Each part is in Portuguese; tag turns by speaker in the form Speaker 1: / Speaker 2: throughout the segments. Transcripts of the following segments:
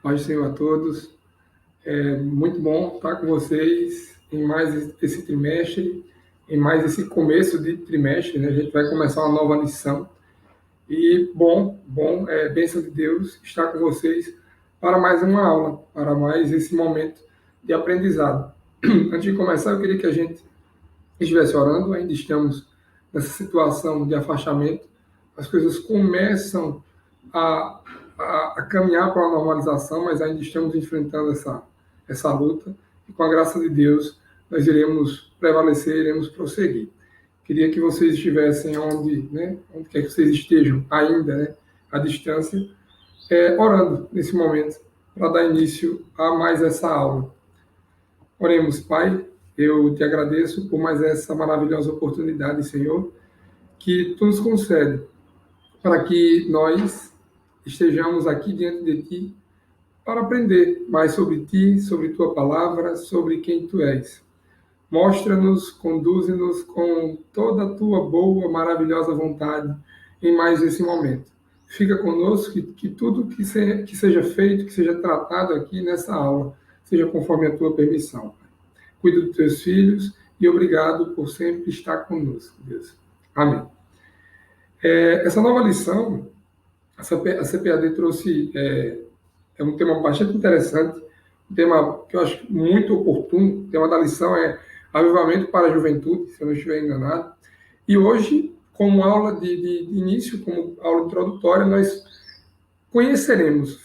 Speaker 1: Paz do Senhor a todos. É muito bom estar com vocês em mais esse trimestre, em mais esse começo de trimestre, né? A gente vai começar uma nova lição. E bênção de Deus estar com vocês para mais uma aula, para mais esse momento de aprendizado. Antes de começar, eu queria que a gente estivesse orando, ainda estamos nessa situação de afastamento, as coisas começam a, a caminhar para a normalização, mas ainda estamos enfrentando essa luta, e com a graça de Deus nós iremos prevalecer, iremos prosseguir. Queria que vocês estivessem onde quer que vocês estejam ainda, né, à distância, orando nesse momento, para dar início a mais essa aula. Oremos, Pai, eu te agradeço por mais essa maravilhosa oportunidade, Senhor, que tu nos concede, para que nós estejamos aqui diante de ti para aprender mais sobre ti, sobre tua palavra, sobre quem tu és. Mostra-nos, conduze-nos com toda a tua boa, maravilhosa vontade em mais esse momento. Fica conosco, que tudo que seja feito, que seja tratado aqui nessa aula, seja conforme a tua permissão. Cuida dos teus filhos e obrigado por sempre estar conosco, Deus. Amém. Essa nova lição, a CPAD trouxe um tema bastante interessante, um tema que eu acho muito oportuno. O tema da lição é Avivamento para a Juventude, se eu não estiver enganado. E hoje, como aula de início, como aula introdutória, nós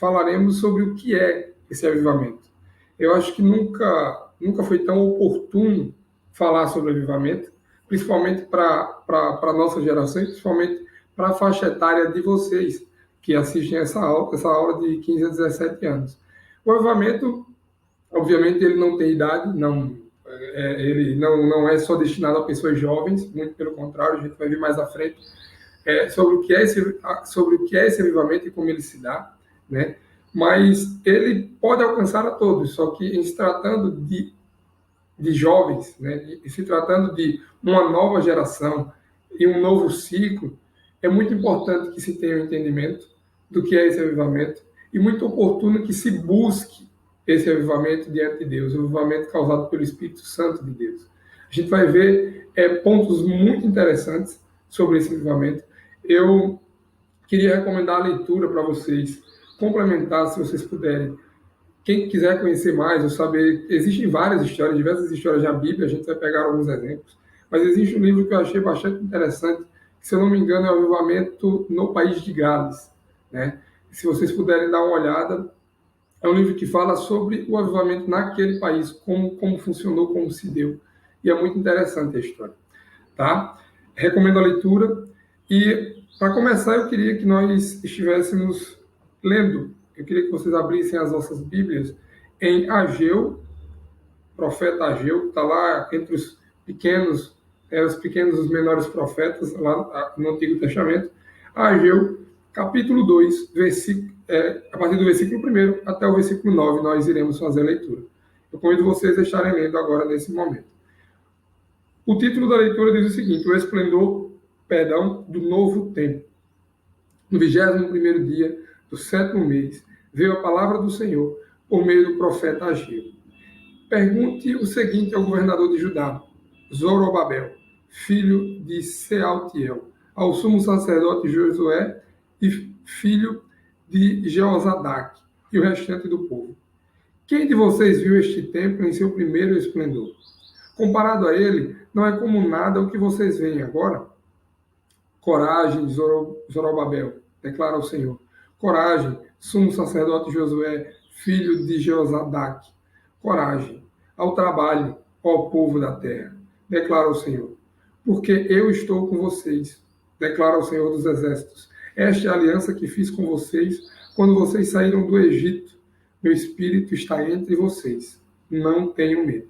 Speaker 1: falaremos sobre o que é esse avivamento. Eu acho que nunca foi tão oportuno falar sobre avivamento, principalmente para a nossa geração, principalmente para a faixa etária de vocês que assistem essa aula de 15 a 17 anos. O avivamento, obviamente, ele não tem idade, ele não é só destinado a pessoas jovens, muito pelo contrário, a gente vai ver mais à frente sobre o que é esse avivamento e como ele se dá, né? Mas ele pode alcançar a todos, só que em se tratando de jovens, né, e se tratando de uma nova geração e um novo ciclo, é muito importante que se tenha um entendimento do que é esse avivamento e muito oportuno que se busque esse avivamento diante de Deus, o avivamento causado pelo Espírito Santo de Deus. A gente vai ver pontos muito interessantes sobre esse avivamento. Eu queria recomendar a leitura para vocês, complementar, se vocês puderem. Quem quiser conhecer mais ou saber, existem várias histórias, diversas histórias da Bíblia, a gente vai pegar alguns exemplos, mas existe um livro que eu achei bastante interessante, que, se eu não me engano, é o Avivamento no País de Gales, né? Se vocês puderem dar uma olhada, é um livro que fala sobre o avivamento naquele país, como funcionou, como se deu, e é muito interessante a história, tá? Recomendo a leitura. E, para começar, eu queria que nós estivéssemos lendo. Eu queria que vocês abrissem as nossas Bíblias em Ageu, profeta Ageu, está lá entre os pequenos, os menores profetas, lá no Antigo Testamento. Ageu, capítulo 2, a partir do versículo 1 até o versículo 9, nós iremos fazer a leitura. Eu convido vocês a estarem lendo agora, nesse momento. O título da leitura diz o seguinte: o esplendor, do novo tempo. No 21º dia do 7º mês, veio a palavra do Senhor por meio do profeta Ageu. Pergunte o seguinte ao governador de Judá, Zorobabel, filho de Sealtiel, ao sumo sacerdote Josué e filho de Jeozadak, e o restante do povo. Quem de vocês viu este templo em seu primeiro esplendor? Comparado a ele, não é como nada o que vocês veem agora. Coragem, Zorobabel, declara o Senhor. Coragem, sumo sacerdote Josué, filho de Jeozadak. Coragem, ao trabalho, ó povo da terra, declara o Senhor. Porque eu estou com vocês, declara o Senhor dos Exércitos. Esta é a aliança que fiz com vocês quando vocês saíram do Egito. Meu espírito está entre vocês. Não tenham medo.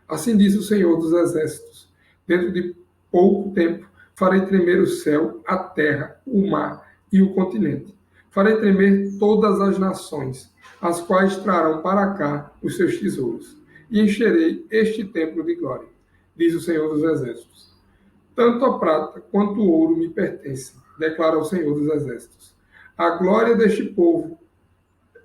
Speaker 1: Assim diz o Senhor dos Exércitos. Dentro de pouco tempo, farei tremer o céu, a terra, o mar e o continente. Farei tremer todas as nações, as quais trarão para cá os seus tesouros. E encherei este templo de glória, diz o Senhor dos Exércitos. Tanto a prata quanto o ouro me pertencem, declara o Senhor dos Exércitos. A glória deste povo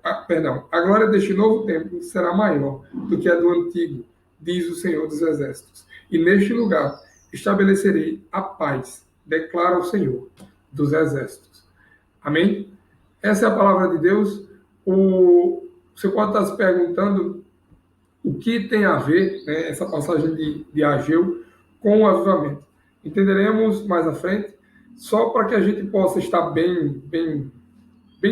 Speaker 1: a glória deste novo templo será maior do que a do antigo, diz o Senhor dos Exércitos. E neste lugar estabelecerei a paz, declara o Senhor dos Exércitos. Amém? Essa é a palavra de Deus. Você pode estar se perguntando o que tem a ver, né, essa passagem de Ageu com o avivamento. Entenderemos mais à frente, só para que a gente possa estar bem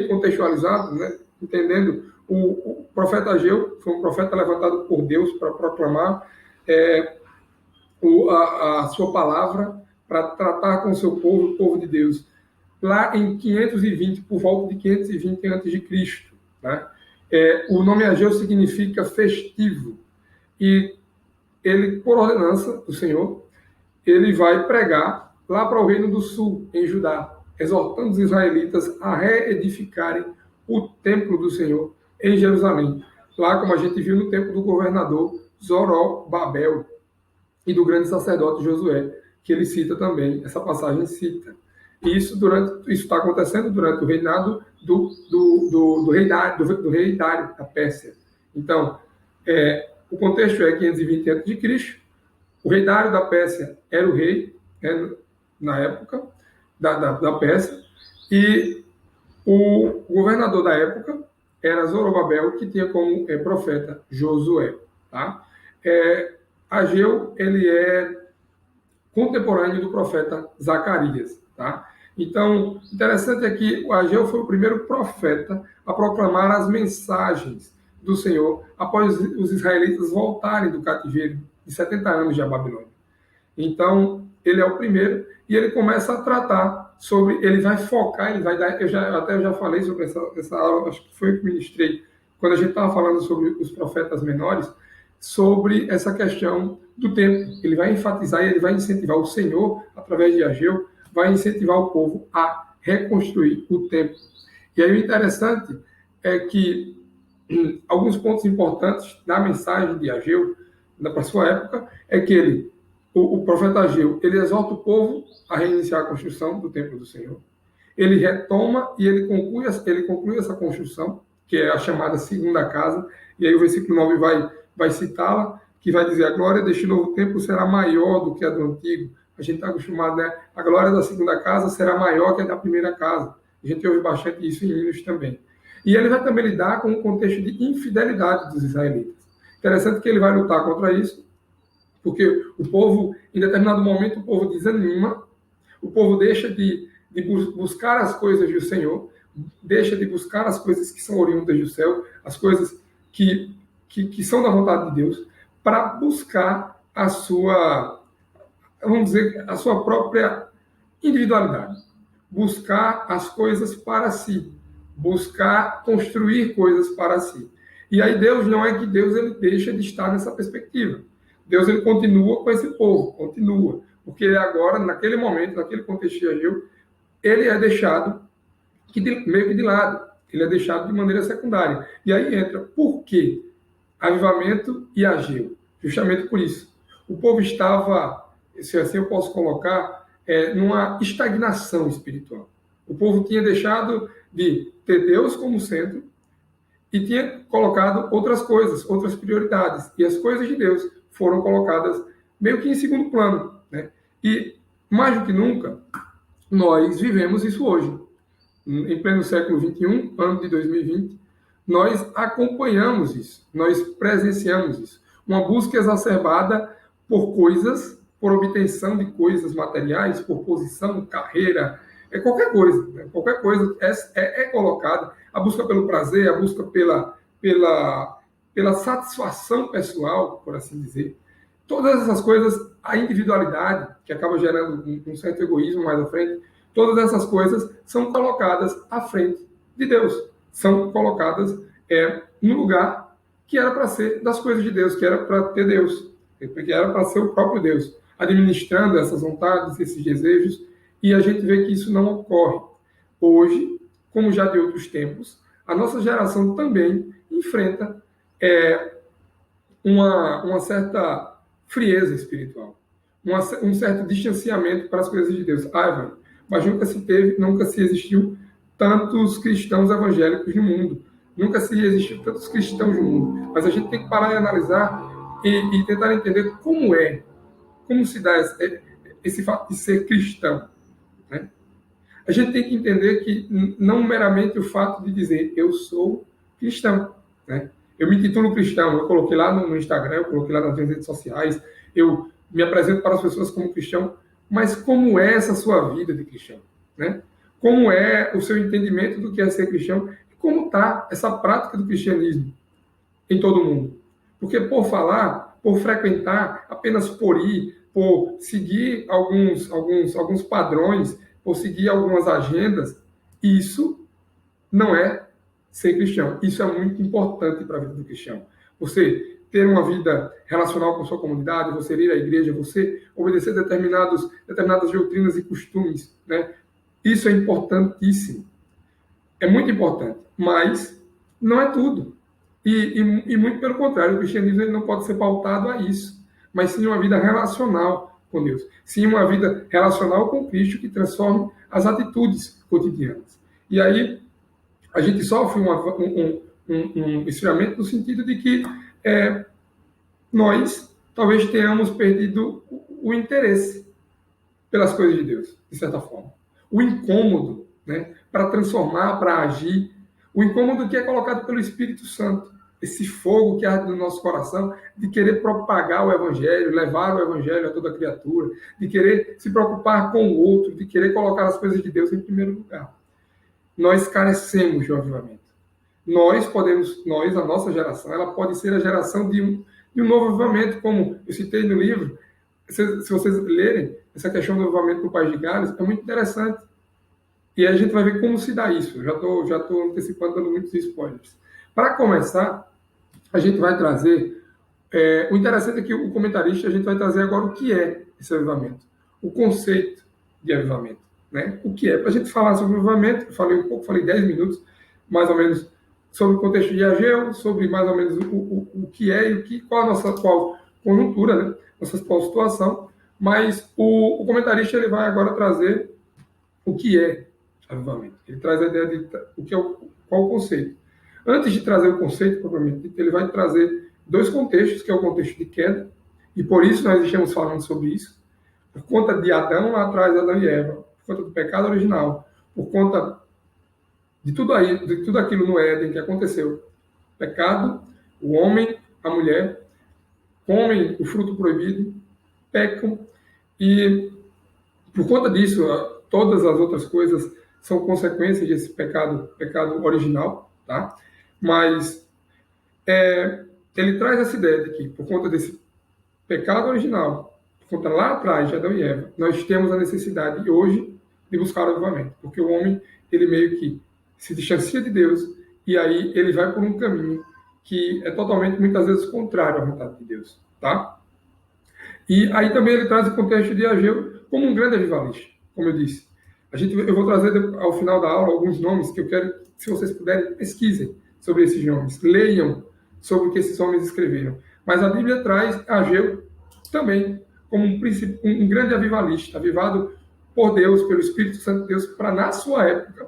Speaker 1: contextualizado, né, entendendo. O profeta Ageu foi um profeta levantado por Deus para proclamar a sua palavra, para tratar com o seu povo, o povo de Deus, lá em 520, por volta de 520 a.C., né? O nome Ageu significa festivo, e ele, por ordenança do Senhor, ele vai pregar lá para o Reino do Sul, em Judá, exortando os israelitas a reedificarem o templo do Senhor em Jerusalém. Lá, como a gente viu no tempo do governador Zorobabel e do grande sacerdote Josué, que ele cita também, essa passagem cita. E isso está acontecendo durante o reinado do rei Dário da Pérsia. Então, o contexto é 520 a.C., o rei Dário da Pérsia era o rei, né, na época da Pérsia, e o governador da época era Zorobabel, que tinha como profeta Josué. Tá? Ageu, ele é contemporâneo do profeta Zacarias. Tá? Então, interessante é que o Ageu foi o primeiro profeta a proclamar as mensagens do Senhor após os israelitas voltarem do cativeiro de 70 anos de Babilônia. Então, ele é o primeiro e ele começa a tratar sobre, ele vai focar, ele vai dar, eu já falei sobre essa aula, acho que foi o que ministrei, quando a gente estava falando sobre os profetas menores, sobre essa questão do templo. Ele vai enfatizar e ele vai incentivar o Senhor, através de Ageu, vai incentivar o povo a reconstruir o templo. E aí o interessante é que alguns pontos importantes da mensagem de Ageu, para a sua época, é que o profeta Ageu, ele exorta o povo a reiniciar a construção do templo do Senhor. Ele retoma e ele conclui essa construção, que é a chamada segunda casa, e aí o versículo 9 vai citá-la, que vai dizer: a glória deste novo templo será maior do que a do antigo. A gente está acostumado, né? A glória da segunda casa será maior que a da primeira casa. A gente ouve bastante isso em hinos também. E ele vai também lidar com o contexto de infidelidade dos israelitas. Interessante que ele vai lutar contra isso, porque o povo, em determinado momento, o povo desanima, o povo deixa de buscar as coisas do Senhor, deixa de buscar as coisas que são oriundas do céu, as coisas que são da vontade de Deus, para buscar a sua, vamos dizer, a sua própria individualidade. Buscar as coisas para si, buscar construir coisas para si. E aí Deus, não é que Deus ele deixa de estar nessa perspectiva. Deus ele continua com esse povo, continua. Porque agora, naquele momento, naquele contexto de Ageu, ele é deixado meio que de lado. Ele é deixado de maneira secundária. E aí entra, por quê? Avivamento e Ageu. Justamente por isso. O povo estava, se assim eu posso colocar, numa estagnação espiritual. O povo tinha deixado de ter Deus como centro e tinha colocado outras coisas, outras prioridades. E as coisas de Deus foram colocadas meio que em segundo plano. Né? E, mais do que nunca, nós vivemos isso hoje. Em pleno século XXI, ano de 2020, nós acompanhamos isso, nós presenciamos isso. Uma busca exacerbada por coisas, por obtenção de coisas materiais, por posição, carreira, qualquer coisa. Né? Qualquer coisa é colocada. A busca pelo prazer, a busca pela satisfação pessoal, por assim dizer. Todas essas coisas, a individualidade, que acaba gerando um certo egoísmo mais à frente, todas essas coisas são colocadas à frente de Deus. São colocadas no lugar que era para ser das coisas de Deus, que era para ter Deus, que era para ser o próprio Deus, administrando essas vontades, esses desejos, e a gente vê que isso não ocorre. Hoje, como já de outros tempos, a nossa geração também enfrenta uma certa frieza espiritual, um certo distanciamento para as coisas de Deus. Mas nunca se existiu tantos cristãos evangélicos no mundo. Nunca se existiu tantos cristãos no mundo. Mas a gente tem que parar e analisar e tentar entender como se dá esse fato de ser cristão, né? A gente tem que entender que não meramente o fato de dizer eu sou cristão, né? Eu me intitulo cristão, eu coloquei lá no Instagram, eu coloquei lá nas minhas redes sociais, eu me apresento para as pessoas como cristão, mas como é essa sua vida de cristão, né? Como é o seu entendimento do que é ser cristão e como está essa prática do cristianismo em todo mundo. Porque por falar, por frequentar, apenas por ir, por seguir alguns padrões, por seguir algumas agendas, isso não é ser cristão. Isso é muito importante para a vida do cristão. Você ter uma vida relacional com sua comunidade, você ir à igreja, você obedecer determinadas doutrinas e costumes, né? Isso é importantíssimo. É muito importante, mas não é tudo. E muito pelo contrário, o cristianismo ele não pode ser pautado a isso, mas sim uma vida relacional com Deus. Sim, uma vida relacional com Cristo que transforme as atitudes cotidianas. E aí a gente sofre um esfriamento no sentido de que nós talvez tenhamos perdido o interesse pelas coisas de Deus, de certa forma. O incômodo, né, para transformar, para agir. O incômodo que é colocado pelo Espírito Santo. Esse fogo que arde no nosso coração, de querer propagar o Evangelho, levar o Evangelho a toda criatura, de querer se preocupar com o outro, de querer colocar as coisas de Deus em primeiro lugar. Nós carecemos de um avivamento. A nossa geração, ela pode ser a geração de um novo avivamento, como eu citei no livro. Se vocês lerem, essa questão do avivamento do País de Gales é muito interessante. E aí a gente vai ver como se dá isso. Eu já estou antecipando, dando muitos spoilers. Para começar, a gente vai trazer... o interessante é que o comentarista, a gente vai trazer agora o que é esse avivamento. O conceito de avivamento. Né? O que é? Para a gente falar sobre o avivamento, eu falei um pouco, falei 10 minutos, mais ou menos, sobre o contexto de Ageu, sobre mais ou menos o que é e qual a nossa atual conjuntura, né? Nossa atual situação. Mas o comentarista ele vai agora trazer o que é avivamento. Ele traz a ideia de qual o conceito. Antes de trazer o conceito propriamente dito, ele vai trazer dois contextos, que é o contexto de queda, e por isso nós estamos falando sobre isso, por conta de Adão lá atrás, Adão e Eva, por conta do pecado original, por conta de tudo aquilo no Éden que aconteceu. Pecado, o homem, a mulher, comem o fruto proibido, pecam, e por conta disso, todas as outras coisas são consequências desse pecado original, tá? Mas ele traz essa ideia de que, por conta desse pecado original, por conta lá atrás de Adão e Eva, nós temos a necessidade hoje de buscar o avivamento, porque o homem, ele meio que se distancia de Deus e aí ele vai por um caminho que é totalmente, muitas vezes, contrário à vontade de Deus, tá? E aí também ele traz o contexto de Ageu como um grande avivalista, como eu disse. Eu vou trazer ao final da aula alguns nomes que eu quero, se vocês puderem, pesquisem sobre esses nomes, leiam sobre o que esses homens escreveram. Mas a Bíblia traz Ageu também como um grande avivalista, avivado por Deus, pelo Espírito Santo de Deus, para, na sua época,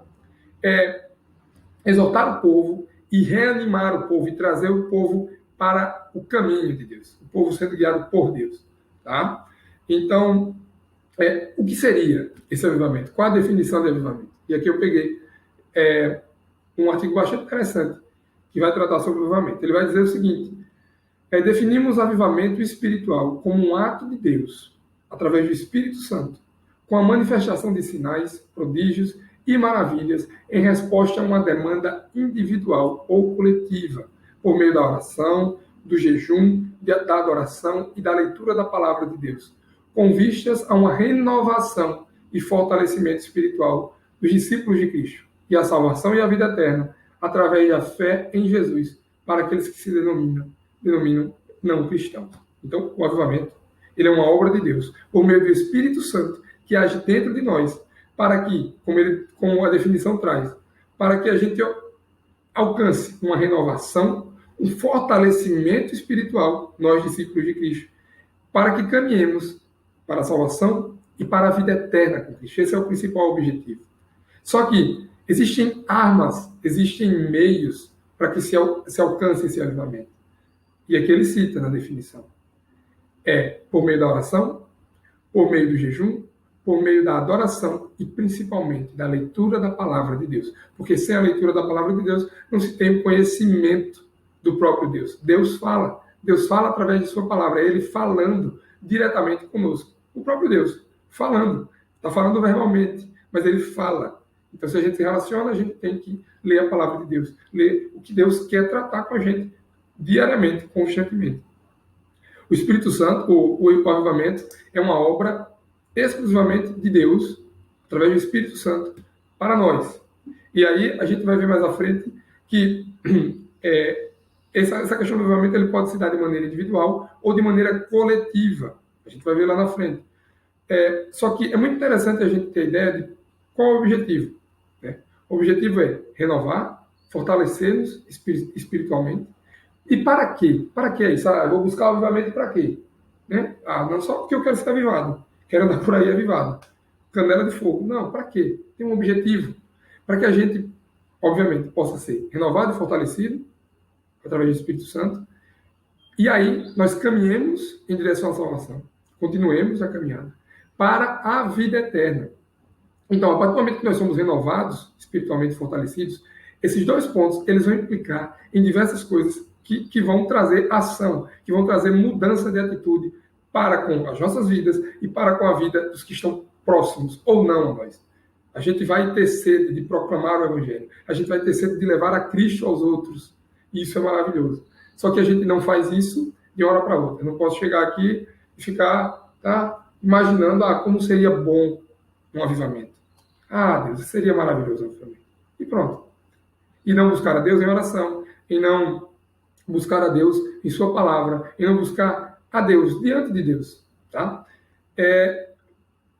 Speaker 1: exortar o povo e reanimar o povo e trazer o povo para o caminho de Deus, o povo sendo guiado por Deus. Tá? Então, o que seria esse avivamento? Qual a definição de avivamento? E aqui eu peguei um artigo bastante interessante que vai tratar sobre o avivamento. Ele vai dizer o seguinte: definimos avivamento espiritual como um ato de Deus, através do Espírito Santo, com a manifestação de sinais, prodígios e maravilhas em resposta a uma demanda individual ou coletiva, por meio da oração, do jejum, da adoração e da leitura da palavra de Deus, com vistas a uma renovação e fortalecimento espiritual dos discípulos de Cristo e a salvação e a vida eterna através da fé em Jesus para aqueles que se denominam não cristãos. Então, o avivamento, ele é uma obra de Deus, por meio do Espírito Santo, que age dentro de nós, para que, como a definição traz, para que a gente alcance uma renovação, um fortalecimento espiritual, nós, discípulos de Cristo, para que caminhemos para a salvação e para a vida eterna com Cristo. Esse é o principal objetivo. Só que existem armas, existem meios para que se alcance esse avivamento? E aqui ele cita na definição. É por meio da oração, por meio do jejum, por meio da adoração e principalmente da leitura da palavra de Deus. Porque sem a leitura da palavra de Deus não se tem o conhecimento do próprio Deus. Deus fala através de sua palavra, é ele falando diretamente conosco. O próprio Deus falando, está falando verbalmente, mas ele fala. Então, se a gente se relaciona, a gente tem que ler a palavra de Deus, ler o que Deus quer tratar com a gente diariamente, constantemente. O Espírito Santo, o avivamento, é uma obra exclusivamente de Deus, através do Espírito Santo, para nós. E aí a gente vai ver mais à frente que essa questão do avivamento ele pode se dar de maneira individual ou de maneira coletiva. A gente vai ver lá na frente. Só que é muito interessante a gente ter ideia de qual é o objetivo. Né? O objetivo é renovar, fortalecer-nos espiritualmente. E para quê? Para que isso? Eu vou buscar o avivamento para quê? Né? Não só porque eu quero ser avivado. Quero andar por aí avivado. Canela de fogo. Não, para quê? Tem um objetivo. Para que a gente, obviamente, possa ser renovado e fortalecido através do Espírito Santo. E aí nós caminhemos em direção à salvação. Continuemos a caminhada para a vida eterna. Então, a partir do momento que nós somos renovados, espiritualmente fortalecidos, esses dois pontos eles vão implicar em diversas coisas que vão trazer ação, que vão trazer mudança de atitude para com as nossas vidas e para com a vida dos que estão próximos ou não a nós. A gente vai ter sede de proclamar o Evangelho. A gente vai ter sede de levar a Cristo aos outros. E isso é maravilhoso. Só que a gente não faz isso de uma hora para outra. Eu não posso chegar aqui e ficar imaginando como seria bom um avivamento. Deus, seria maravilhoso um avivamento. E pronto. E não buscar a Deus em oração, e não buscar a Deus em sua palavra, e não buscar a Deus diante de Deus. Tá?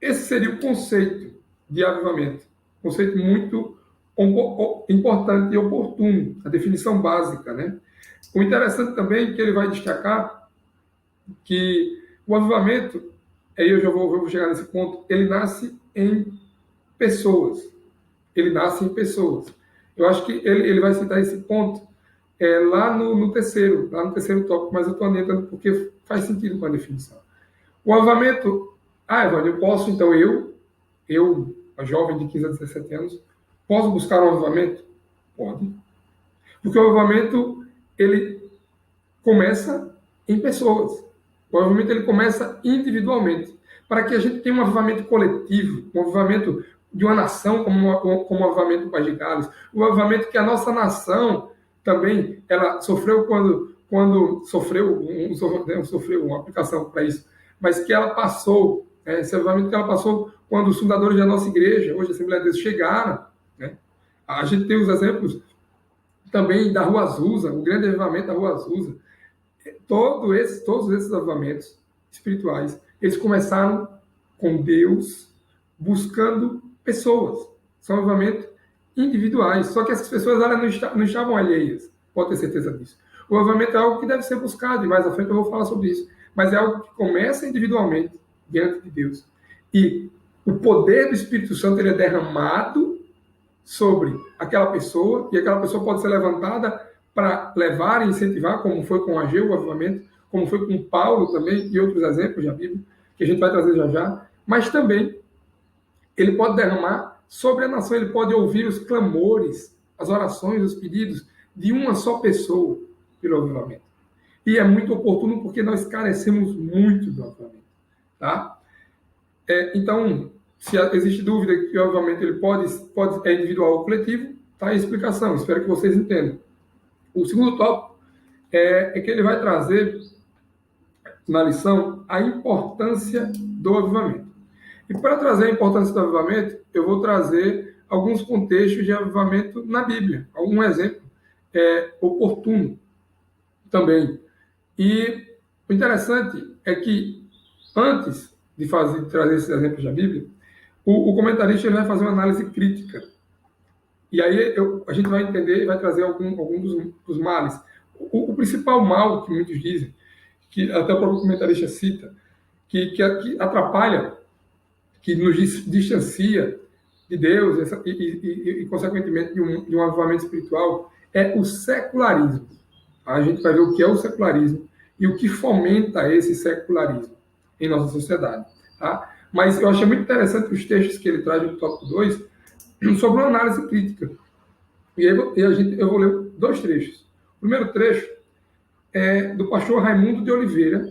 Speaker 1: Esse seria o conceito de avivamento. Conceito muito importante e oportuno, a definição básica. Né? O interessante também é que ele vai destacar que o avivamento, aí eu já vou chegar nesse ponto, ele nasce em pessoas. Ele nasce em pessoas. Eu acho que ele vai citar esse ponto lá no terceiro tópico, mas eu estou adiantando porque faz sentido com a definição. O avivamento, Evandro, eu posso, então, eu, a jovem de 15 a 17 anos, posso buscar um avivamento? Pode. Porque o avivamento, ele começa em pessoas. O avivamento, ele começa individualmente. Para que a gente tenha um avivamento coletivo, um avivamento de uma nação, como o avivamento do País de Gales, o avivamento que a nossa nação também ela sofreu quando sofreu uma aplicação para isso, mas que ela passou, esse avivamento que ela passou quando os fundadores da nossa igreja, hoje a Assembleia de Deus, chegaram. Né? A gente tem os exemplos também da Rua Azusa, o grande avivamento da Rua Azusa. Todos esses avivamentos espirituais, eles começaram com Deus buscando pessoas. São avivamentos individuais. Só que essas pessoas elas não estavam alheias. Pode ter certeza disso. O avivamento é algo que deve ser buscado, e mais à frente eu vou falar sobre isso. Mas é algo que começa individualmente, diante de Deus. E o poder do Espírito Santo ele é derramado sobre aquela pessoa, e aquela pessoa pode ser levantada para levar e incentivar, como foi com Ageu, o avivamento, como foi com Paulo também, e outros exemplos da Bíblia, que a gente vai trazer já já. Mas também ele pode derramar sobre a nação, ele pode ouvir os clamores, as orações, os pedidos de uma só pessoa pelo avivamento. E é muito oportuno porque nós carecemos muito do avivamento. Tá? Então, se existe dúvida que o avivamento ele pode é individual ou coletivo, tá aí a explicação. Espero que vocês entendam. O segundo tópico é que ele vai trazer na lição a importância do avivamento. E para trazer a importância do avivamento, eu vou trazer alguns contextos de avivamento na Bíblia. Algum exemplo oportuno também. E o interessante é que, antes de trazer esses exemplos da Bíblia, o comentarista ele vai fazer uma análise crítica. E aí a gente vai entender e vai trazer algum dos males. O principal mal, que muitos dizem, que até o próprio comentarista cita, que atrapalha, que nos distancia de Deus e consequentemente, de um avivamento espiritual, é o secularismo. A gente vai ver o que é o secularismo e o que fomenta esse secularismo em nossa sociedade. Tá? Mas eu achei muito interessante os textos que ele traz no tópico 2 sobre uma análise crítica. E aí eu vou ler 2 trechos. O primeiro trecho é do pastor Raimundo de Oliveira,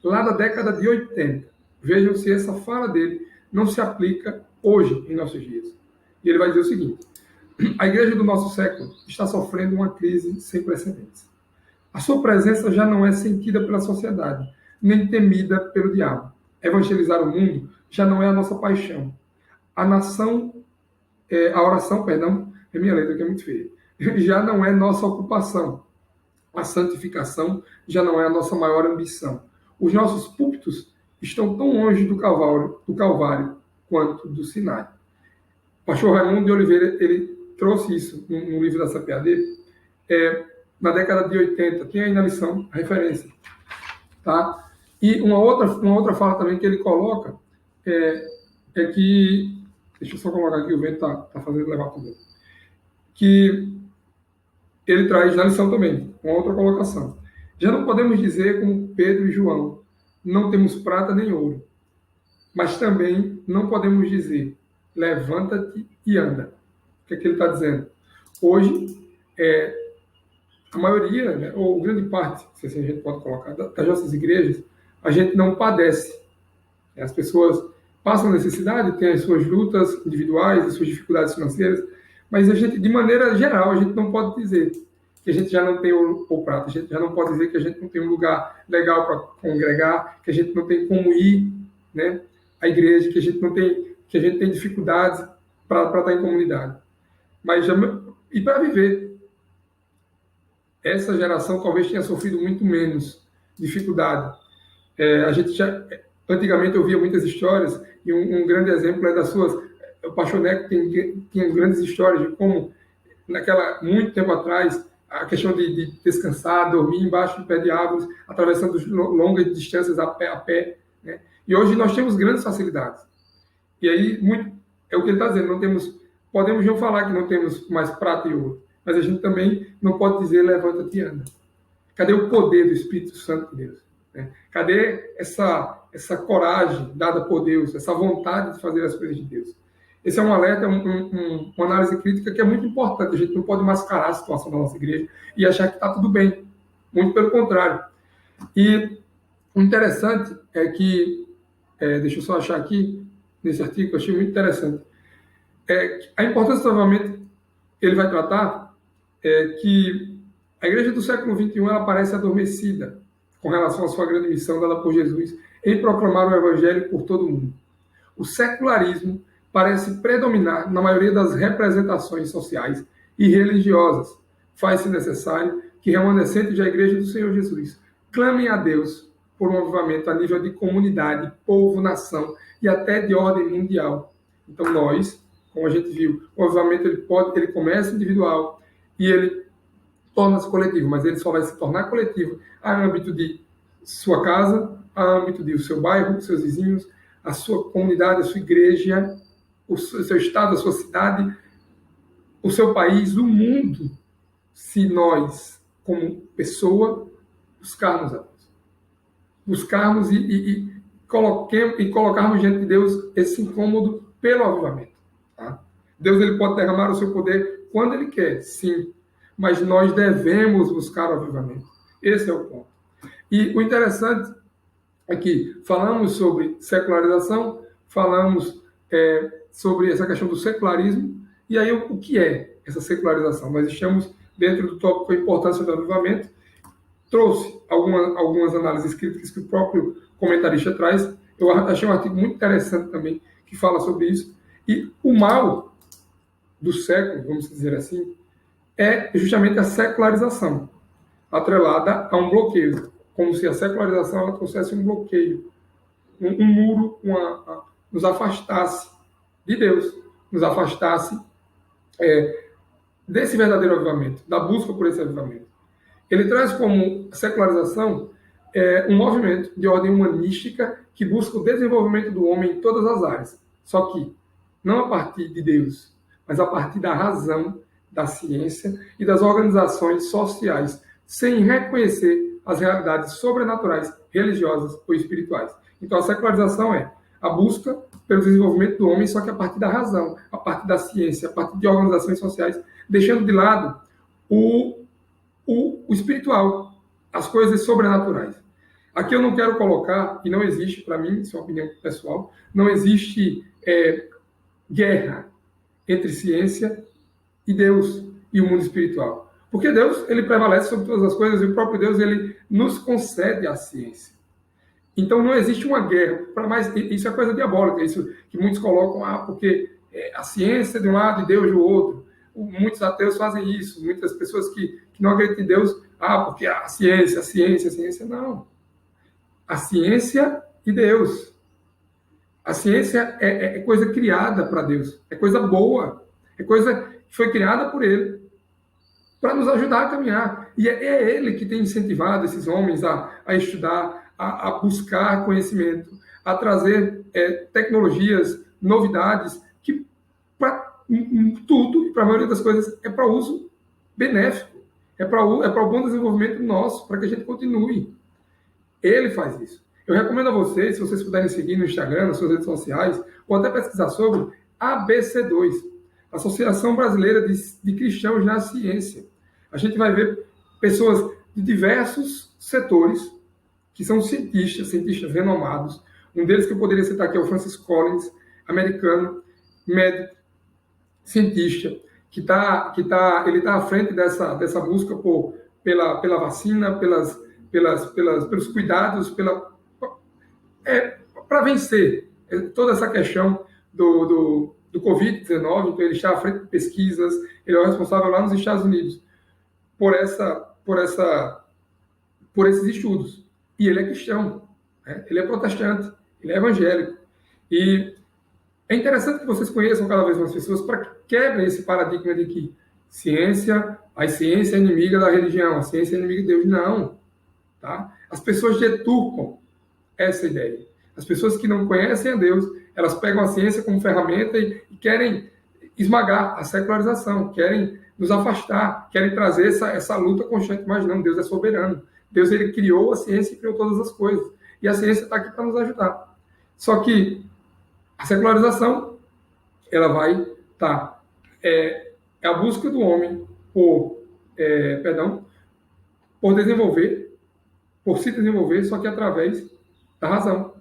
Speaker 1: lá da década de 80. Vejam se essa fala dele não se aplica hoje, em nossos dias. E ele vai dizer o seguinte: a igreja do nosso século está sofrendo uma crise sem precedentes. A sua presença já não é sentida pela sociedade, nem temida pelo diabo. Evangelizar o mundo já não é a nossa paixão. A oração, é minha letra que é muito feia, já não é nossa ocupação. A santificação já não é a nossa maior ambição. Os nossos púlpitos estão tão longe do Calvário quanto do Sinai. O pastor Raimundo de Oliveira, ele trouxe isso no livro da CPA dele, na década de 80, tem aí na lição a referência. Tá? E uma outra fala também que ele coloca é que, deixa eu só colocar aqui, o vento está fazendo levar tudo, que ele traz na lição também, uma outra colocação. Já não podemos dizer como Pedro e João, não temos prata nem ouro, mas também não podemos dizer, levanta-te e anda. O que é que ele está dizendo? Hoje, a maioria, né, ou grande parte, se assim a gente pode colocar, das nossas igrejas, a gente não padece. As pessoas passam necessidade, têm as suas lutas individuais, as suas dificuldades financeiras, mas a gente, de maneira geral, a gente não pode dizer que a gente já não tem o prato, a gente já não pode dizer que a gente não tem um lugar legal para congregar, que a gente não tem como ir, né, à igreja, que a gente tem dificuldades para estar em comunidade. E para viver. Essa geração talvez tenha sofrido muito menos dificuldade. Antigamente eu via muitas histórias, e um grande exemplo é das suas. O pastor Neco tinha grandes histórias de como, muito tempo atrás, a questão de descansar, dormir embaixo de pé de árvores, atravessando longas distâncias a pé. Né? E hoje nós temos grandes facilidades. E aí, é o que ele está dizendo, podemos não falar que não temos mais prata e ouro, mas a gente também não pode dizer levanta-te e anda. Cadê o poder do Espírito Santo de Deus? Né? Cadê essa coragem dada por Deus, essa vontade de fazer as coisas de Deus? Esse é um alerta, uma análise crítica que é muito importante. A gente não pode mascarar a situação da nossa igreja e achar que está tudo bem. Muito pelo contrário. E o interessante é que, deixa eu só achar aqui, nesse artigo, eu achei muito interessante. A importância, novamente, ele vai tratar que a igreja do século XXI ela parece adormecida com relação à sua grande missão dada por Jesus em proclamar o evangelho por todo o mundo. O secularismo parece predominar na maioria das representações sociais e religiosas. Faz-se necessário que remanescentes da igreja do Senhor Jesus clamem a Deus por um avivamento a nível de comunidade, povo, nação e até de ordem mundial. Então nós, como a gente viu, o avivamento ele começa individual e ele torna-se coletivo, mas ele só vai se tornar coletivo a âmbito de sua casa, a âmbito de seu bairro, seus vizinhos, a sua comunidade, a sua igreja, o seu estado, a sua cidade, o seu país, o mundo, se nós, como pessoa, buscarmos a Deus. Buscarmos e colocarmos diante de Deus esse incômodo pelo avivamento. Tá? Deus ele pode derramar o seu poder quando Ele quer, sim, mas nós devemos buscar o avivamento. Esse é o ponto. E o interessante é que falamos sobre secularização, falamos sobre essa questão do secularismo, e aí o que é essa secularização? Nós estamos dentro do tópico a importância do avivamento, trouxe algumas análises críticas que o próprio comentarista traz. Eu achei um artigo muito interessante também que fala sobre isso. E o mal do século, vamos dizer assim, é justamente a secularização, atrelada a um bloqueio, como se a secularização ela trouxesse um bloqueio, um muro, nos afastasse de Deus, nos afastasse desse verdadeiro avivamento, da busca por esse avivamento. Ele traz como secularização um movimento de ordem humanística que busca o desenvolvimento do homem em todas as áreas, só que não a partir de Deus, mas a partir da razão, da ciência e das organizações sociais, sem reconhecer as realidades sobrenaturais, religiosas ou espirituais. Então, a secularização é a busca pelo desenvolvimento do homem, só que a partir da razão, a partir da ciência, a partir de organizações sociais, deixando de lado o espiritual, as coisas sobrenaturais. Aqui eu não quero colocar, e não existe, para mim, isso é uma opinião pessoal, não existe guerra entre ciência e Deus e o mundo espiritual. Porque Deus, ele prevalece sobre todas as coisas e o próprio Deus, ele nos concede a ciência. Então não existe uma guerra, para mais isso é coisa diabólica, isso que muitos colocam, porque a ciência de um lado e Deus do outro. Muitos ateus fazem isso, muitas pessoas que não acreditam em Deus, porque a ciência, não. A ciência e Deus. A ciência é coisa criada para Deus, é coisa boa, é coisa que foi criada por Ele, para nos ajudar a caminhar. E é Ele que tem incentivado esses homens a estudar, a buscar conhecimento, a trazer tecnologias, novidades, que para tudo, e para a maioria das coisas, é para uso benéfico, é para o bom desenvolvimento nosso, para que a gente continue. Ele faz isso. Eu recomendo a vocês, se vocês puderem seguir no Instagram, nas suas redes sociais, ou até pesquisar sobre ABC2, Associação Brasileira de Cristãos na Ciência. A gente vai ver pessoas de diversos setores, que são cientistas renomados. Um deles que eu poderia citar aqui é o Francis Collins, americano, médico, cientista, ele está à frente dessa busca pela vacina, pelos cuidados, para vencer toda essa questão do Covid-19. Então, ele está à frente de pesquisas, ele é o responsável lá nos Estados Unidos por esses estudos. E ele é cristão, né? Ele é protestante, ele é evangélico. E é interessante que vocês conheçam cada vez mais pessoas para que quebrem esse paradigma de que a ciência é inimiga da religião, a ciência é inimiga de Deus. Não. Tá? As pessoas deturpam essa ideia. As pessoas que não conhecem a Deus, elas pegam a ciência como ferramenta e querem esmagar a secularização, querem nos afastar, querem trazer essa luta constante. Mas não, Deus é soberano. Deus, ele criou a ciência e criou todas as coisas. E a ciência está aqui para nos ajudar. Só que a secularização, ela vai estar... É a busca do homem por se desenvolver, só que através da razão,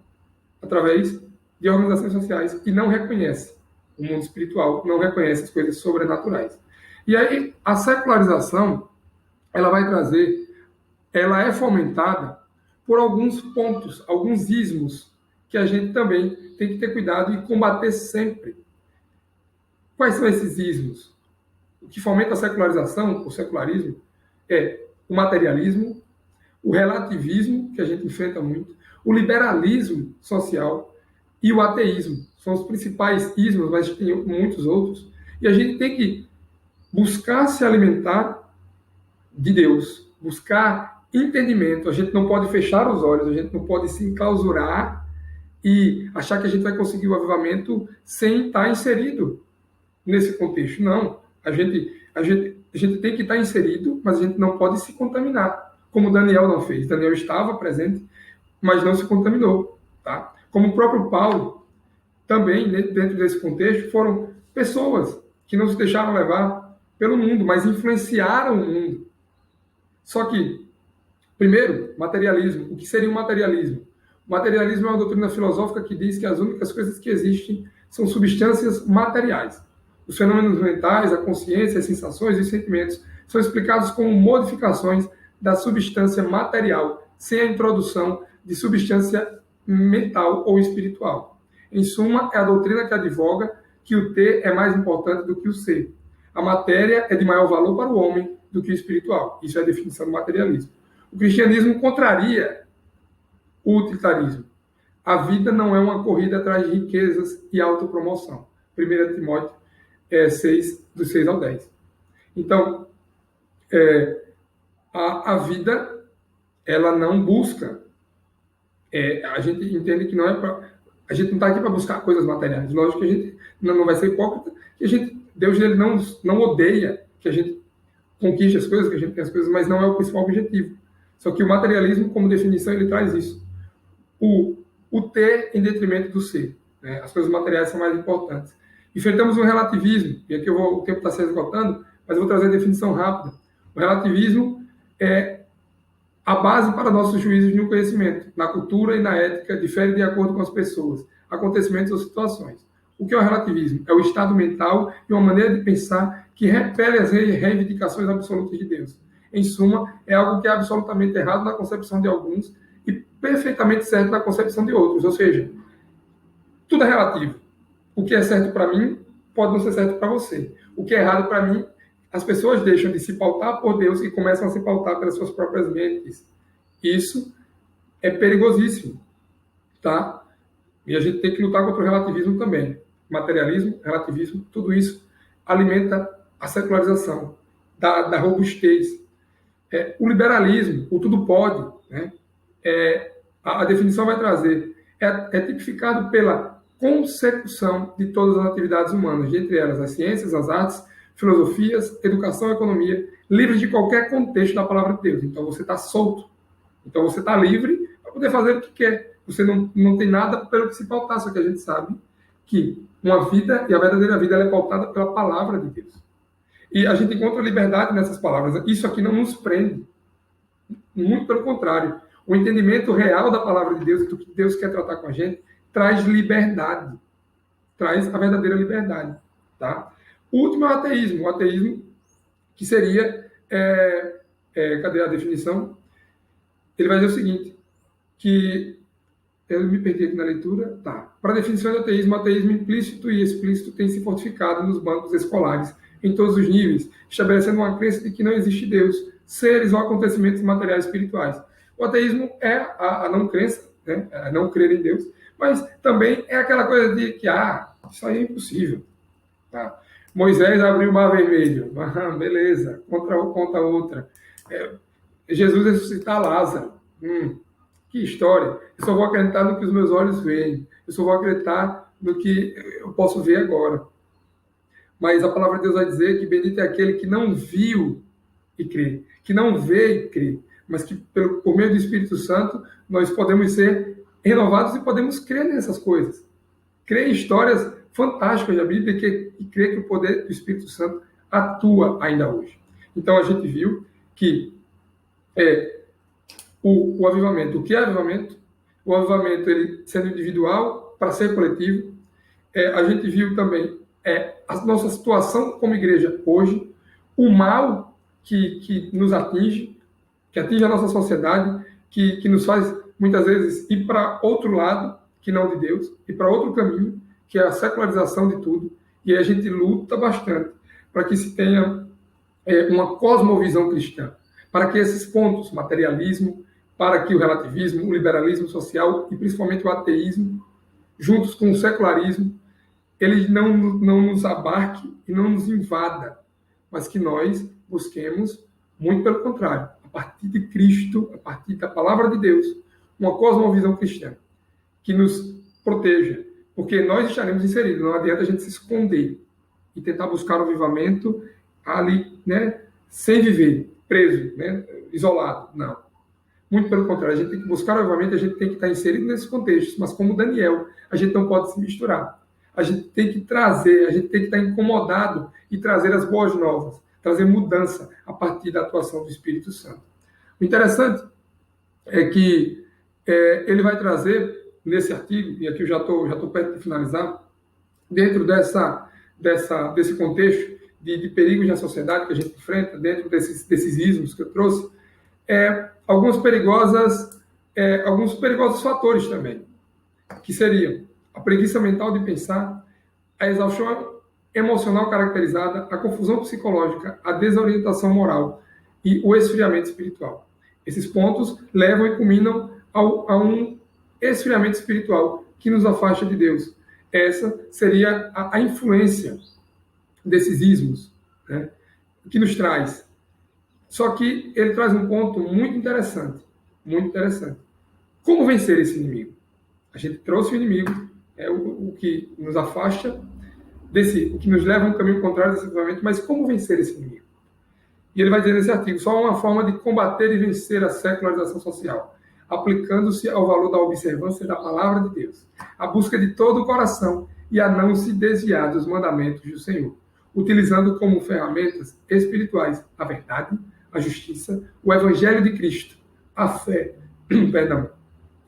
Speaker 1: através de organizações sociais que não reconhecem o mundo espiritual, não reconhecem as coisas sobrenaturais. E aí, a secularização, ela é fomentada por alguns pontos, alguns ismos, que a gente também tem que ter cuidado e combater sempre. Quais são esses ismos? O que fomenta a secularização, o secularismo, é o materialismo, o relativismo, que a gente enfrenta muito, o liberalismo social e o ateísmo. São os principais ismos, mas tem muitos outros. E a gente tem que buscar se alimentar de Deus, buscar entendimento. A gente não pode fechar os olhos, a gente não pode se enclausurar e achar que a gente vai conseguir o avivamento sem estar inserido nesse contexto. Não. A gente tem que estar inserido, mas a gente não pode se contaminar, como Daniel não fez. Daniel estava presente, mas não se contaminou. Tá? Como o próprio Paulo, também, dentro desse contexto, foram pessoas que não se deixaram levar pelo mundo, mas influenciaram o mundo. Só que, primeiro, materialismo. O que seria o materialismo? O materialismo é uma doutrina filosófica que diz que as únicas coisas que existem são substâncias materiais. Os fenômenos mentais, a consciência, as sensações e os sentimentos são explicados como modificações da substância material, sem a introdução de substância mental ou espiritual. Em suma, é a doutrina que advoga que o ter é mais importante do que o ser. A matéria é de maior valor para o homem do que o espiritual. Isso é a definição do materialismo. O cristianismo contraria o utilitarismo. A vida não é uma corrida atrás de riquezas e autopromoção. 1 Timóteo 6, do 6 ao 10. Então, a vida, ela não busca. A gente entende que não é para... A gente não está aqui para buscar coisas materiais. Lógico que a gente não vai ser hipócrita, que Deus ele não odeia que a gente conquiste as coisas, que a gente tem as coisas, mas não é o principal objetivo. Só que o materialismo, como definição, ele traz isso. O ter em detrimento do ser. Né? As coisas materiais são mais importantes. Enfrentamos um relativismo, e aqui o tempo está se esgotando, mas eu vou trazer a definição rápida. O relativismo é a base para nossos juízos no conhecimento. Na cultura e na ética, difere de acordo com as pessoas, acontecimentos ou situações. O que é o relativismo? É o estado mental e uma maneira de pensar que repele as reivindicações absolutas de Deus. Em suma, é algo que é absolutamente errado na concepção de alguns e perfeitamente certo na concepção de outros. Ou seja, tudo é relativo. O que é certo para mim pode não ser certo para você. O que é errado para mim, as pessoas deixam de se pautar por Deus e começam a se pautar pelas suas próprias mentes. Isso é perigosíssimo, tá? E a gente tem que lutar contra o relativismo também. Materialismo, relativismo, tudo isso alimenta a secularização, da robustez. O liberalismo, o tudo pode, né? A definição vai trazer, é tipificado pela consecução de todas as atividades humanas, dentre elas as ciências, as artes, filosofias, educação, economia, livres de qualquer contexto da palavra de Deus. Então você está solto. Então você está livre para poder fazer o que quer. Você não tem nada pelo que se pautar, só que a gente sabe que uma vida, e a verdadeira vida, ela é pautada pela palavra de Deus. E a gente encontra liberdade nessas palavras. Isso aqui não nos prende. Muito pelo contrário. O entendimento real da palavra de Deus, do que Deus quer tratar com a gente, traz liberdade. Traz a verdadeira liberdade. Tá? O último é o ateísmo. O ateísmo, que seria... cadê a definição? Ele vai dizer o seguinte, que... Eu me perdi aqui na leitura. Tá. Para a definição de ateísmo, o ateísmo implícito e explícito tem se fortificado nos bancos escolares, em todos os níveis, estabelecendo uma crença de que não existe Deus, seres ou acontecimentos materiais espirituais. O ateísmo é a não crença, né? A não crer em Deus, mas também é aquela coisa de que, isso aí é impossível. Tá? Moisés abriu o mar vermelho. Beleza, contra outra. Jesus ressuscitar Lázaro. Que história. Eu só vou acreditar no que os meus olhos veem. Eu só vou acreditar no que eu posso ver agora. Mas a palavra de Deus vai dizer que bendito é aquele que não viu e crê. Que não vê e crê. Mas que por meio do Espírito Santo nós podemos ser renovados e podemos crer nessas coisas. Crer em histórias fantásticas da Bíblia e crer que o poder do Espírito Santo atua ainda hoje. Então a gente viu que o avivamento. O que é avivamento? O avivamento, ele sendo individual para ser coletivo. A gente viu também a nossa situação como igreja hoje, o mal que nos atinge, que atinge a nossa sociedade, que nos faz, muitas vezes, ir para outro lado, que não de Deus, e para outro caminho, que é a secularização de tudo. E aí a gente luta bastante para que se tenha uma cosmovisão cristã, para que esses pontos, materialismo, para que o relativismo, o liberalismo social e principalmente o ateísmo, juntos com o secularismo, ele não nos abarque e não nos invada, mas que nós busquemos, muito pelo contrário, a partir de Cristo, a partir da palavra de Deus, uma cosmovisão cristã, que nos proteja, porque nós estaremos inseridos, não adianta a gente se esconder e tentar buscar o avivamento ali, né, sem viver, preso, né, isolado, não. Muito pelo contrário, a gente tem que buscar o avivamento, a gente tem que estar inserido nesses contextos, mas como Daniel, a gente não pode se misturar. A gente tem que trazer, a gente tem que estar incomodado e trazer as boas novas, trazer mudança a partir da atuação do Espírito Santo. O interessante é que ele vai trazer nesse artigo, e aqui eu já estou perto de finalizar, dentro desse contexto de perigos na sociedade que a gente enfrenta, dentro desses ismos que eu trouxe, alguns perigosos fatores também, que seriam a preguiça mental de pensar, a exaustão emocional caracterizada, a confusão psicológica, a desorientação moral e o esfriamento espiritual. Esses pontos levam e culminam a um esfriamento espiritual que nos afasta de Deus. Essa seria a influência desses ismos, né, que nos traz. Só que ele traz um ponto muito interessante. Muito interessante. Como vencer esse inimigo? A gente trouxe o inimigo, o que nos afasta, o que nos leva a um caminho contrário desse avivamento, mas como vencer esse inimigo? E ele vai dizer nesse artigo, só uma forma de combater e vencer a secularização social, aplicando-se ao valor da observância da palavra de Deus, a busca de todo o coração e a não se desviar dos mandamentos do Senhor, utilizando como ferramentas espirituais a verdade, a justiça, o evangelho de Cristo, a fé, perdão,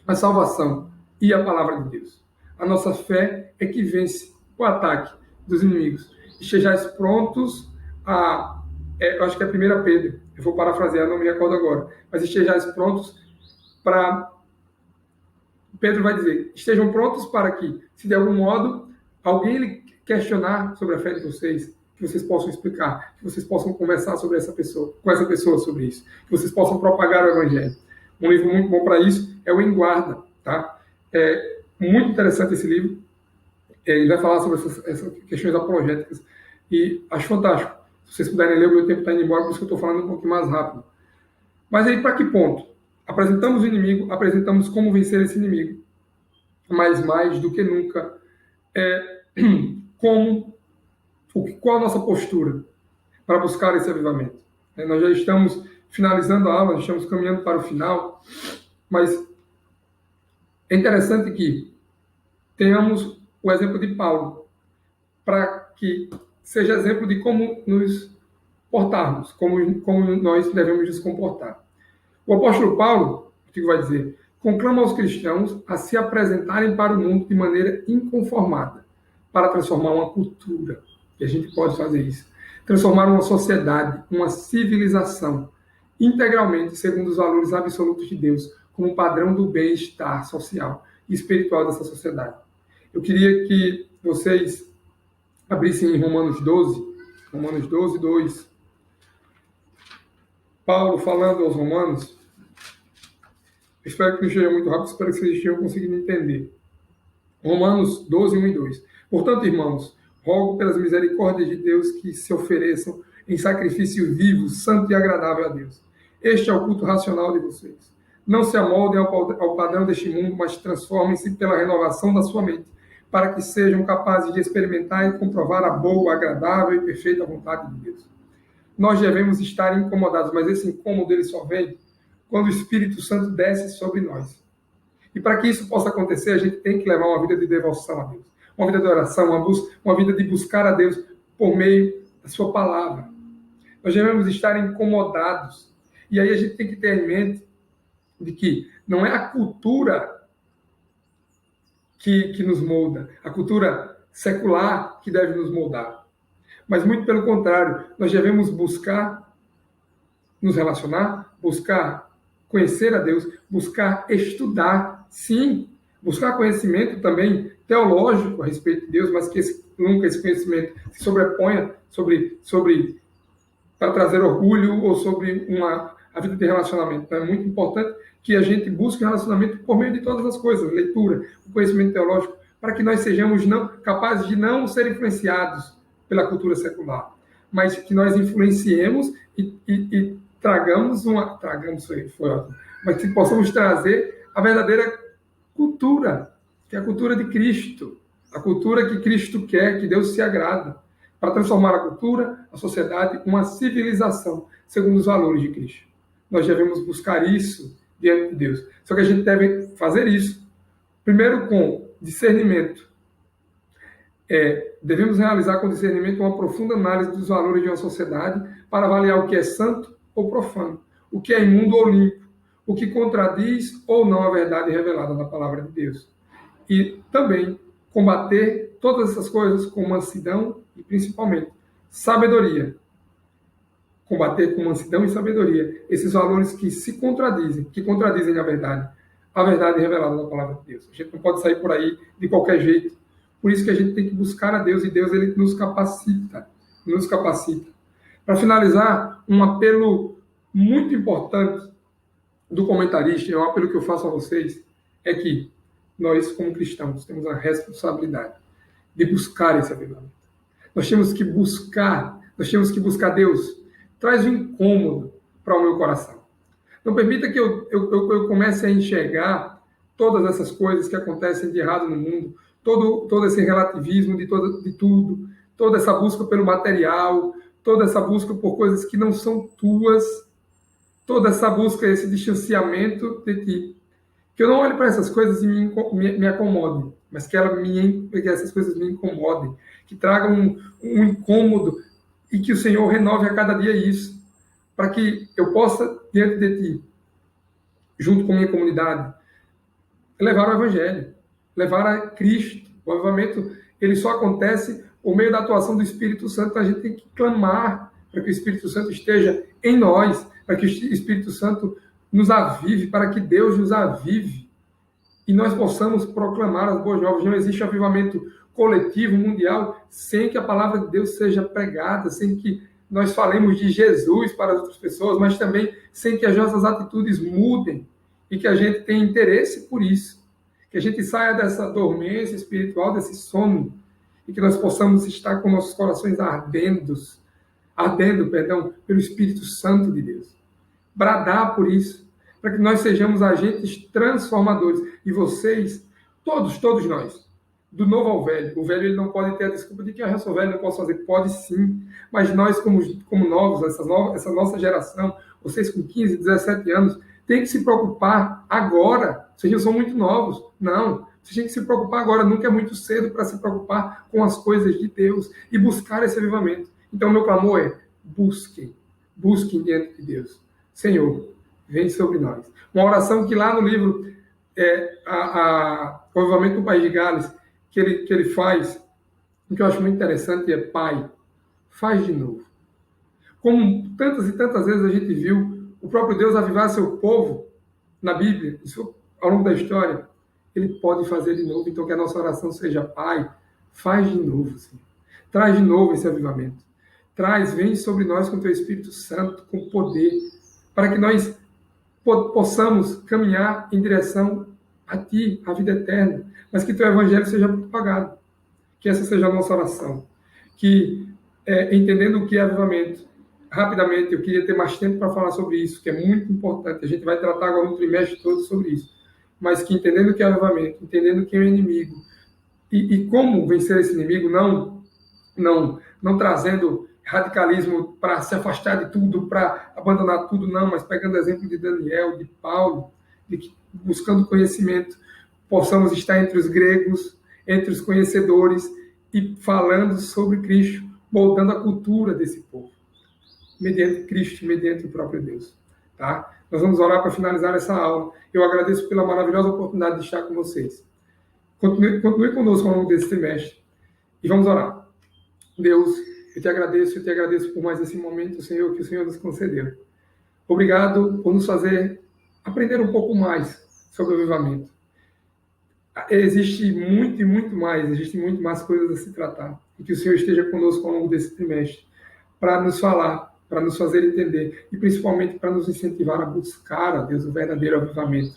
Speaker 1: a salvação e a palavra de Deus. A nossa fé é que vence o ataque dos inimigos. Estejais prontos a... eu acho que é 1 Pedro, eu vou parafrasear, não me recordo agora, mas estejais prontos para... Pedro vai dizer, estejam prontos para que, se de algum modo alguém lhe questionar sobre a fé de vocês, que vocês possam explicar, que vocês possam conversar sobre essa pessoa, com essa pessoa sobre isso, que vocês possam propagar o evangelho. Um livro muito bom para isso é o Em Guarda, tá? É muito interessante esse livro. Ele vai falar sobre essas questões apologéticas e acho fantástico. Se vocês puderem ler, o meu tempo está indo embora, por isso que eu estou falando um pouquinho mais rápido. Mas aí, para que ponto? Apresentamos o inimigo, apresentamos como vencer esse inimigo, mas mais do que nunca, qual a nossa postura para buscar esse avivamento. Nós já estamos finalizando a aula, estamos caminhando para o final, mas é interessante que tenhamos o exemplo de Paulo, para que seja exemplo de como nos portarmos, como nós devemos nos comportar. O apóstolo Paulo, o que vai dizer, conclama aos cristãos a se apresentarem para o mundo de maneira inconformada, para transformar uma cultura, e a gente pode fazer isso, transformar uma sociedade, uma civilização, integralmente segundo os valores absolutos de Deus, como padrão do bem-estar social e espiritual dessa sociedade. Eu queria que vocês abrissem em Romanos 12, 2. Paulo falando aos Romanos, espero que não seja muito rápido, espero que vocês estejam conseguindo entender. Romanos 12, 1 e 2. Portanto, irmãos, rogo pelas misericórdias de Deus que se ofereçam em sacrifício vivo, santo e agradável a Deus. Este é o culto racional de vocês. Não se amoldem ao padrão deste mundo, mas transformem-se pela renovação da sua mente, para que sejam capazes de experimentar e comprovar a boa, agradável e perfeita vontade de Deus. Nós devemos estar incomodados, mas esse incômodo ele só vem quando o Espírito Santo desce sobre nós. E para que isso possa acontecer, a gente tem que levar uma vida de devoção a Deus, uma vida de oração, uma vida de buscar a Deus por meio da sua palavra. Nós devemos estar incomodados. E aí a gente tem que ter em mente de que não é a cultura que nos molda, a cultura secular que deve nos moldar. Mas muito pelo contrário, nós devemos buscar nos relacionar, buscar conhecer a Deus, buscar estudar, sim, buscar conhecimento também teológico a respeito de Deus, mas que nunca esse conhecimento se sobreponha sobre para trazer orgulho ou sobre a vida de relacionamento. Então, é muito importante que a gente busque relacionamento por meio de todas as coisas, leitura, o conhecimento teológico, para que nós sejamos capazes de não ser influenciados pela cultura secular, mas que nós influenciemos e tragamos foi ótimo, mas que possamos trazer a verdadeira cultura, que é a cultura de Cristo, a cultura que Cristo quer, que Deus se agrada, para transformar a cultura, a sociedade, uma civilização segundo os valores de Cristo. Nós devemos buscar isso diante de Deus. Só que a gente deve fazer isso, primeiro com discernimento. Devemos realizar com discernimento uma profunda análise dos valores de uma sociedade para avaliar o que é santo ou profano, o que é imundo ou limpo, o que contradiz ou não a verdade revelada na palavra de Deus. E também combater todas essas coisas com mansidão e, principalmente, sabedoria. Combater com mansidão e sabedoria esses valores que contradizem a verdade revelada na palavra de Deus. A gente não pode sair por aí de qualquer jeito. Por isso que a gente tem que buscar a Deus, e Deus ele nos capacita. Para finalizar, um apelo muito importante do comentarista, é um apelo que eu faço a vocês, é que nós, como cristãos, temos a responsabilidade de buscar esse avivamento. Nós temos que buscar Deus. Traz um incômodo para o meu coração. Não permita que eu comece a enxergar todas essas coisas que acontecem de errado no mundo, todo esse relativismo de tudo, toda essa busca pelo material, toda essa busca por coisas que não são tuas, toda essa busca, esse distanciamento de ti. Que eu não olhe para essas coisas e me acomode, mas que que essas coisas me incomodem, que tragam um incômodo e que o Senhor renove a cada dia isso, para que eu possa, diante de ti, junto com a minha comunidade, levar o Evangelho, levar a Cristo. O avivamento, ele só acontece por meio da atuação do Espírito Santo. Então a gente tem que clamar para que o Espírito Santo esteja em nós, para que o Espírito Santo nos avive, para que Deus nos avive e nós possamos proclamar as boas novas. Não existe avivamento coletivo, mundial, sem que a palavra de Deus seja pregada, sem que nós falemos de Jesus para as outras pessoas, mas também sem que as nossas atitudes mudem e que a gente tenha interesse por isso. Que a gente saia dessa dormência espiritual, desse sono, e que nós possamos estar com nossos corações ardendo, pelo Espírito Santo de Deus. Bradar por isso, para que nós sejamos agentes transformadores. E vocês, todos nós, do novo ao velho. O velho ele não pode ter a desculpa de que eu sou velho, não posso fazer. Pode sim, mas nós como novos, essa nossa geração, vocês com 15, 17 anos, tem que se preocupar agora. Vocês não são muito novos. Não. Vocês têm que se preocupar agora. Nunca é muito cedo para se preocupar com as coisas de Deus e buscar esse avivamento. Então, meu clamor é: busquem diante de Deus. Senhor, vem sobre nós. Uma oração que lá no livro, o avivamento do País de Gales, que ele faz, o que eu acho muito interessante é: Pai, faz de novo. Como tantas e tantas vezes a gente viu o próprio Deus avivar seu povo na Bíblia, ao longo da história, ele pode fazer de novo. Então que a nossa oração seja: Pai, faz de novo, Senhor. Traz de novo esse avivamento. Vem sobre nós com o teu Espírito Santo, com poder, para que nós possamos caminhar em direção a ti, a vida eterna, mas que teu evangelho seja propagado. Que essa seja a nossa oração. Que, entendendo o que é avivamento, rapidamente, eu queria ter mais tempo para falar sobre isso, que é muito importante. A gente vai tratar agora no trimestre todo sobre isso. Mas que, entendendo o que é avivamento, entendendo quem é o inimigo, e como vencer esse inimigo, não trazendo radicalismo para se afastar de tudo, para abandonar tudo, não, mas pegando o exemplo de Daniel, de Paulo, buscando conhecimento, possamos estar entre os gregos, entre os conhecedores e falando sobre Cristo, moldando a cultura desse povo, mediante Cristo, mediante o próprio Deus. Tá? Nós vamos orar para finalizar essa aula. Eu agradeço pela maravilhosa oportunidade de estar com vocês. Continue conosco ao longo desse trimestre e vamos orar. Deus, eu te agradeço por mais esse momento, Senhor, que o Senhor nos concedeu. Obrigado por nos fazer aprender um pouco mais sobre o avivamento. Existe muito mais coisas a se tratar. E que o Senhor esteja conosco ao longo desse trimestre para nos falar, para nos fazer entender e principalmente para nos incentivar a buscar, a Deus, o verdadeiro avivamento.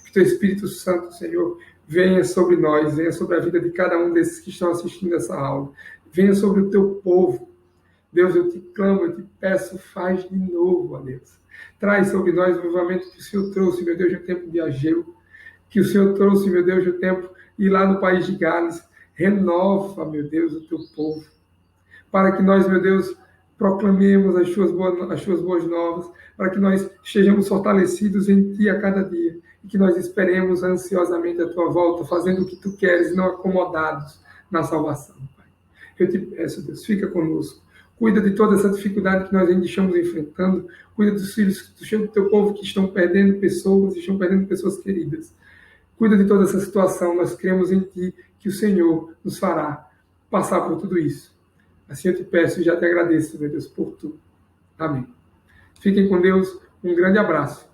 Speaker 1: Que o teu Espírito Santo, Senhor, venha sobre nós, venha sobre a vida de cada um desses que estão assistindo essa aula. Venha sobre o teu povo. Deus, eu te clamo, eu te peço, faz de novo, ó Deus. Traz sobre nós o avivamento que o Senhor trouxe, meu Deus, no tempo de Ageu, que o Senhor trouxe, meu Deus, no tempo, e lá no País de Gales. Renova, meu Deus, o teu povo, para que nós, meu Deus, proclamemos as suas boas novas, para que nós estejamos fortalecidos em Ti a cada dia, e que nós esperemos ansiosamente a Tua volta, fazendo o que Tu queres, e não acomodados na salvação, Pai. Eu te peço, Deus, fica conosco. Cuida de toda essa dificuldade que nós ainda estamos enfrentando. Cuida dos filhos do teu povo que estão perdendo pessoas queridas. Cuida de toda essa situação. Nós cremos em Ti, que o Senhor nos fará passar por tudo isso. Assim eu te peço e já te agradeço, meu Deus, por tudo. Amém. Fiquem com Deus. Um grande abraço.